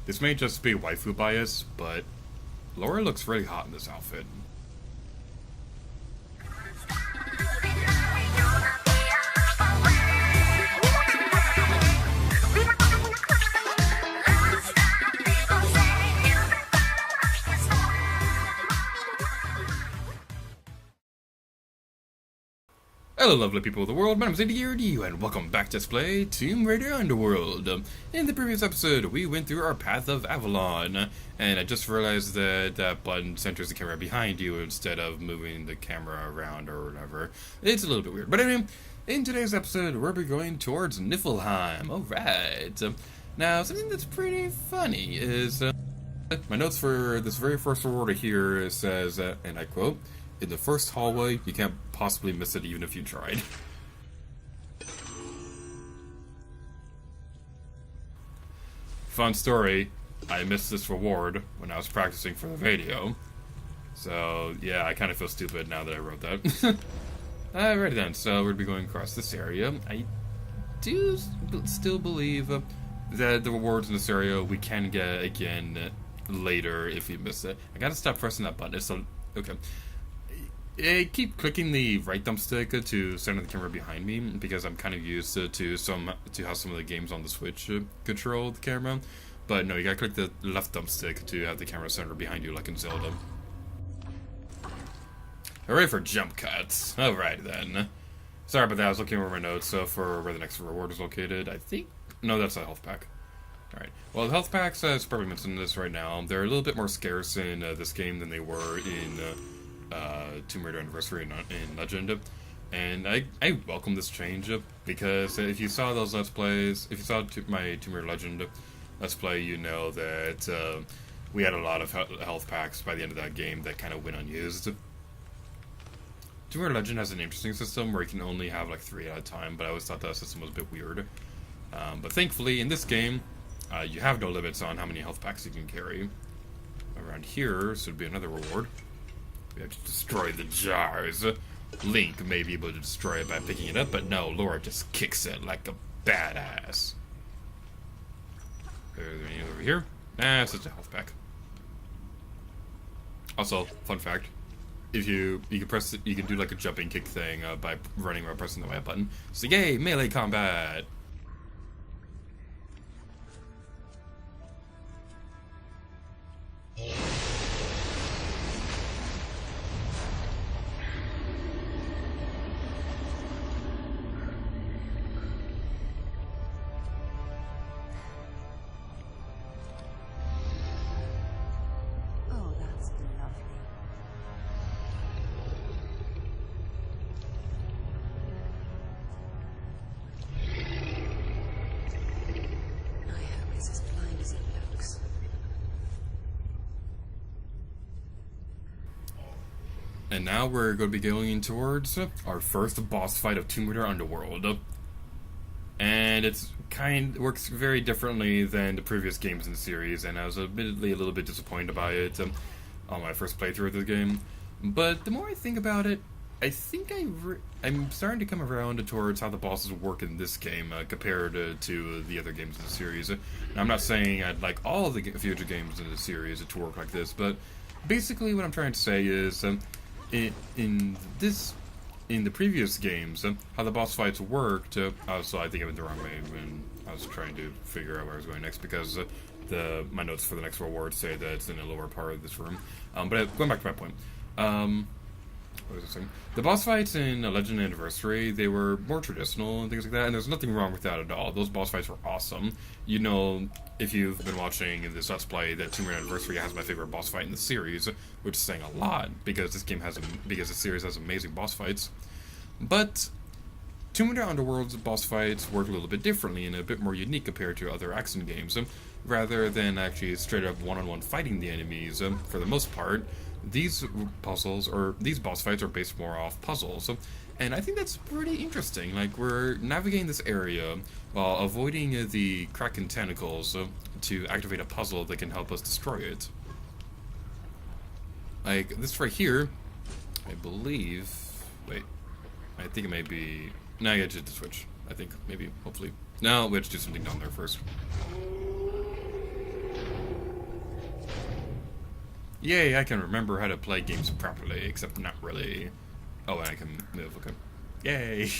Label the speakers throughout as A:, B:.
A: This may just be waifu bias, but Laura looks really hot in this outfit. Hello lovely people of the world, my name is TheOtakuArtist, and welcome back to Let's Play Tomb Raider Underworld. In the previous episode, we went through our Path of Avalon, and I just realized that that button centers the camera behind you instead of moving the camera around or whatever. It's a little bit weird, but anyway, in today's episode, we'll be going towards Niflheim. Alright. Now, something that's pretty funny is, my notes for this very first reward here says, and I quote, "In the first hallway, you can't possibly miss it even if you tried." Fun story, I missed this reward when I was practicing for the video. So, yeah, I kind of feel stupid now that I wrote that. Alrighty then, so we're going to be going across this area. I do still believe that the rewards in this area we can get again later if we miss it. I gotta stop pressing that button. It's okay. I keep clicking the right thumbstick to center the camera behind me because I'm kind of used to how some of the games on the Switch control the camera. But no, you gotta click the left thumbstick to have the camera center behind you like in Zelda. Hooray for jump cuts. Alright then. Sorry about that, I was looking over my notes for where the next reward is located. I think... No, that's a health pack. Alright. Well, the health packs, as probably mentioned this right now, they're a little bit more scarce in this game than they were in... Tomb Raider Anniversary in Legend, and I welcome this change because if you saw those Let's Plays, if you saw my Tomb Raider Legend Let's Play, you know that we had a lot of health packs by the end of that game that kind of went unused. Tomb Raider Legend has an interesting system where you can only have like 3 at a time, but I always thought that system was a bit weird. But thankfully, in this game, you have no limits on how many health packs you can carry. Around here, so it'd be another reward. We have to destroy the jars. Link may be able to destroy it by picking it up, but no, Laura just kicks it like a badass. There's any over here? Nah, it's just a health pack. Also, fun fact: if you can do like a jumping kick thing by running while pressing the Y button. So yay, melee combat! And now we're going to be going towards our first boss fight of Tomb Raider Underworld. And it's works very differently than the previous games in the series, and I was admittedly a little bit disappointed by it on my first playthrough of the game. But the more I think about it, I think I'm starting to come around towards how the bosses work in this game compared to the other games in the series. And I'm not saying I'd like all the future games in the series to work like this, but basically what I'm trying to say is in the previous games, how the boss fights worked, so I think I went the wrong way when I was trying to figure out where I was going next, because my notes for the next reward say that it's in the lower part of this room. But going back to my point, what was I saying? The boss fights in Legend Anniversary, they were more traditional and things like that, and there's nothing wrong with that at all. Those boss fights were awesome. You know, if you've been watching this Let's Play, that Tomb Raider Anniversary has my favorite boss fight in the series, which is saying a lot, because the series has amazing boss fights. But Tomb Raider Underworld's boss fights work a little bit differently and a bit more unique compared to other action games. Rather than actually straight up one-on-one fighting the enemies, for the most part, these boss fights are based more off puzzles, and I think that's pretty interesting. Like, we're navigating this area while avoiding the Kraken tentacles to activate a puzzle that can help us destroy it. Like, this right here, I believe... Wait, I think it may be... No, I gotta hit the switch. I think, maybe, hopefully. No, we have to do something down there first. Yay, I can remember how to play games properly, except not really. Oh, and I can move, okay. Yay!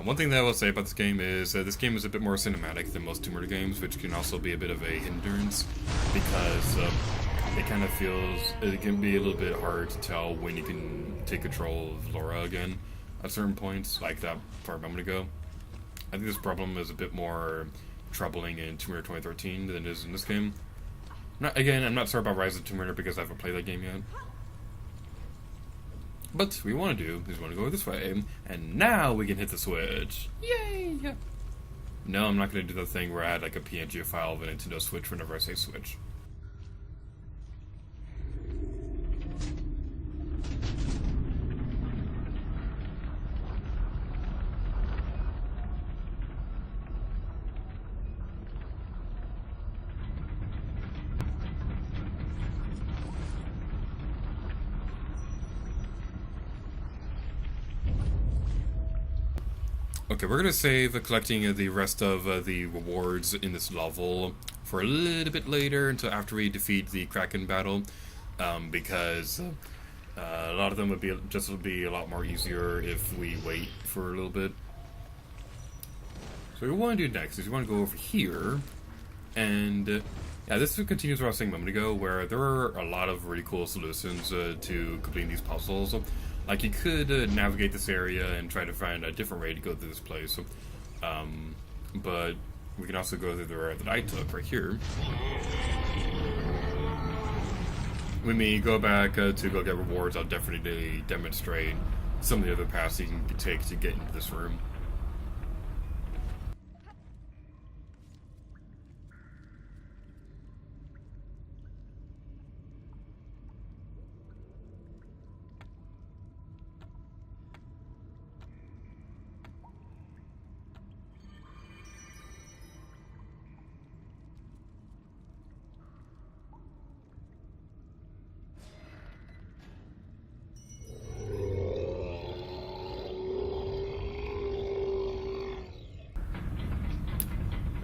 A: One thing that I will say about this game is this game is a bit more cinematic than most Tomb Raider games, which can also be a bit of a hindrance, because it kind of feels, it can be a little bit hard to tell when you can take control of Laura again at certain points, like that part a moment ago. I think this problem is a bit more troubling in Tomb Raider 2013 than it is in this game. I'm not sorry about Rise of Tomb Raider because I haven't played that game yet. But what we want to do is we want to go this way, and now we can hit the switch. Yay! No, I'm not going to do that thing where I add like a PNG file of a Nintendo Switch whenever I say switch. Okay, we're gonna save collecting the rest of the rewards in this level for a little bit later, until after we defeat the Kraken battle, because a lot of them would be a lot more easier if we wait for a little bit. So what we want to do next is we want to go over here, and yeah, this continues what I was saying a moment ago, where there are a lot of really cool solutions to completing these puzzles. Like, you could navigate this area and try to find a different way to go through this place. But we can also go through the road that I took right here. When we go back to go get rewards, I'll definitely demonstrate some of the other paths you can take to get into this room.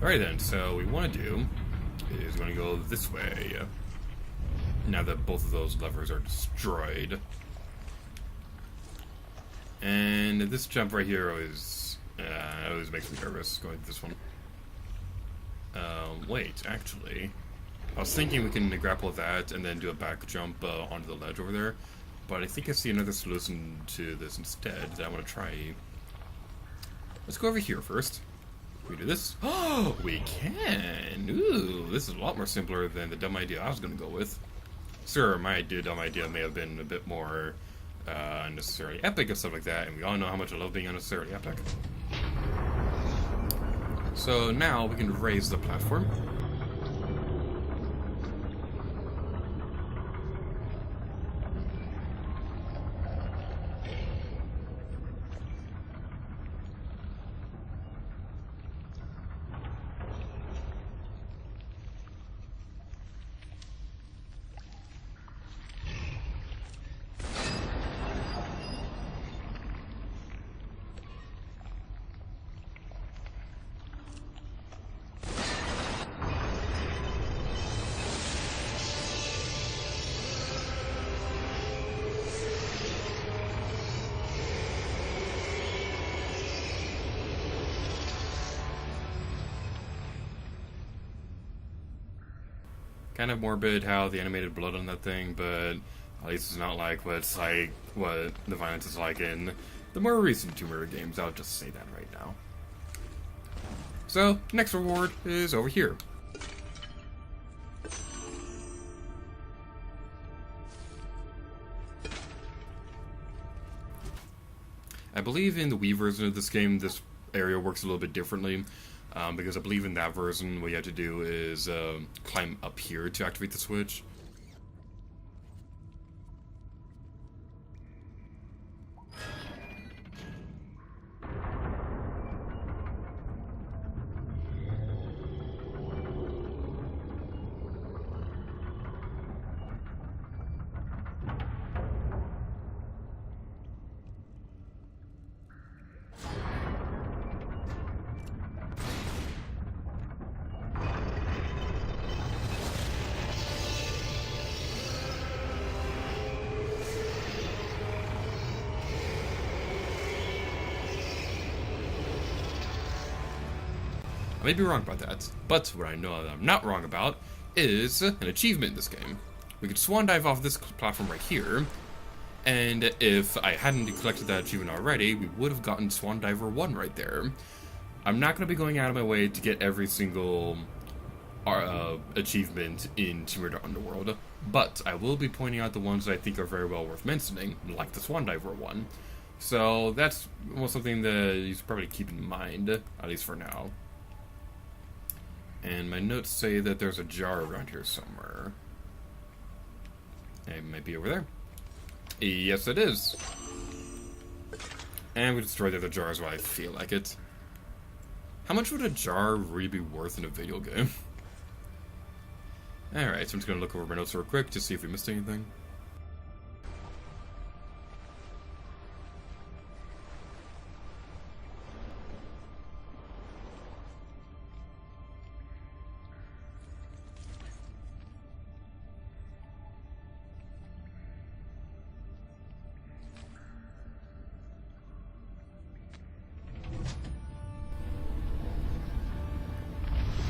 A: Alright then, so what we want to do is going to go this way, now that both of those levers are destroyed. And this jump right here always makes me nervous, going through this one. Wait, actually, I was thinking we can grapple that and then do a back jump onto the ledge over there, but I think I see another solution to this instead that I want to try. Let's go over here first. Can we do this? Oh, we can! Ooh, this is a lot more simpler than the dumb idea I was going to go with. Sure, my dumb idea may have been a bit more unnecessarily epic and stuff like that, and we all know how much I love being unnecessarily epic. So now we can raise the platform. Kind of morbid how the animated blood on that thing, but at least it's not like what the violence is like in the more recent Tomb Raider games. I'll just say that right now. So, next reward is over here. I believe in the Wii version of this game, this area works a little bit differently. Because I believe in that version, what you have to do is climb up here to activate the switch. I may be wrong about that, but what I know that I'm not wrong about is an achievement in this game. We could swan dive off this platform right here, and if I hadn't collected that achievement already, we would have gotten Swan Diver 1 right there. I'm not going to be going out of my way to get every single achievement in Tomb Raider Underworld, but I will be pointing out the ones that I think are very well worth mentioning, like the Swan Diver one. So that's something that you should probably keep in mind, at least for now. And my notes say that there's a jar around here somewhere. It might be over there. Yes, it is. And we destroy the other jars while I feel like it. How much would a jar really be worth in a video game? Alright, so I'm just gonna look over my notes real quick to see if we missed anything.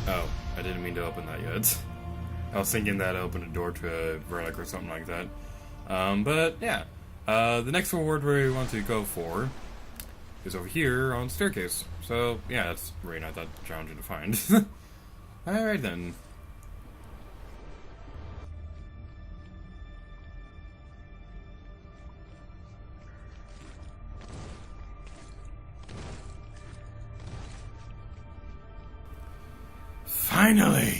A: Oh, I didn't mean to open that yet. I was thinking that opened a door to a relic or something like that. But yeah. The next reward we want to go for is over here on the staircase. So yeah, that's really not that challenging to find. Alright then. Finally!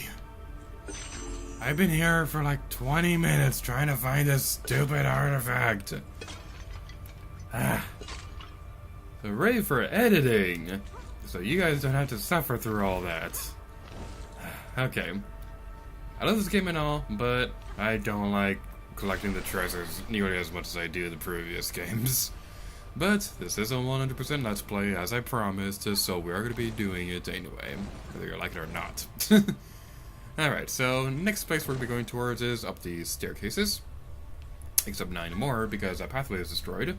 A: I've been here for like 20 minutes trying to find this stupid artifact. Hooray for editing! So you guys don't have to suffer through all that. Okay. I love this game and all, but I don't like collecting the treasures nearly as much as I do the previous games. But this is a 100% Let's Play, as I promised, so we are going to be doing it anyway, whether you like it or not. Alright, so next place we're going to be going towards is up these staircases. Except not anymore, because that pathway is destroyed.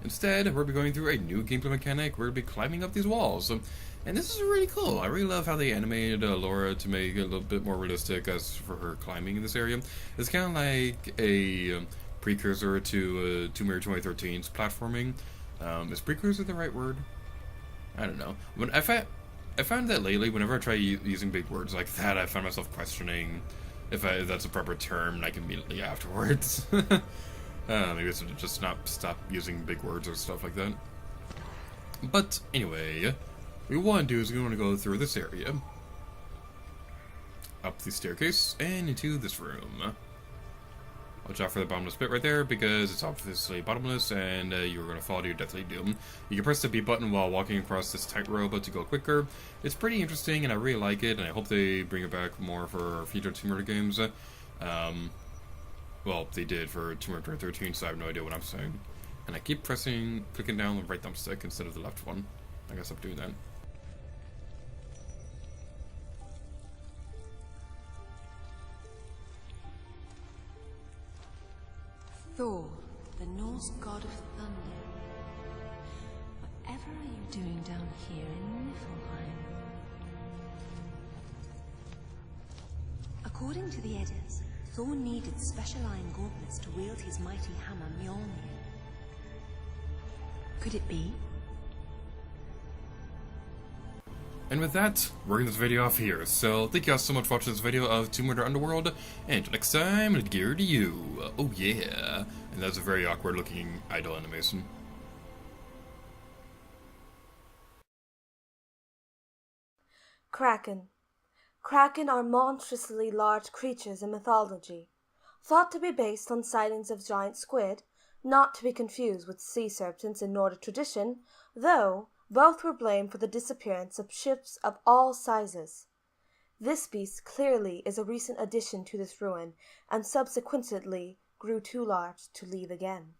A: Instead, we're going to be going through a new gameplay mechanic. We're going to be climbing up these walls. And this is really cool. I really love how they animated Laura to make it a little bit more realistic as for her climbing in this area. It's kind of like a precursor to Tomb Raider 2013's platforming. Is precursor the right word? I don't know. I found that lately, whenever I try using big words like that, I find myself questioning if that's a proper term, like immediately afterwards. Maybe I should just stop using big words or stuff like that. But anyway, what we want to do is we want to go through this area, up the staircase, and into this room. Watch out for the bottomless pit right there, because it's obviously bottomless, and you're going to fall to your deathly doom. You can press the B button while walking across this tightrope to go quicker. It's pretty interesting, and I really like it, and I hope they bring it back more for future Tomb Raider games. Well, they did for Tomb Raider 2013, so I have no idea what I'm saying. And I keep clicking down the right thumbstick instead of the left one. I guess I'm doing that.
B: Thor, the Norse god of thunder. Whatever are you doing down here in Niflheim? According to the Eddas, Thor needed special iron gauntlets to wield his mighty hammer Mjolnir. Could it be?
A: And with that, we're ending this video off here. So, thank you all so much for watching this video of Tomb Raider Underworld. And until next time, it's gear to you. Oh yeah. And that's a very awkward looking idle animation.
C: Kraken. Kraken are monstrously large creatures in mythology, thought to be based on sightings of giant squid, not to be confused with sea serpents in Nordic tradition, though both were blamed for the disappearance of ships of all sizes. This beast clearly is a recent addition to this ruin, and subsequently grew too large to leave again.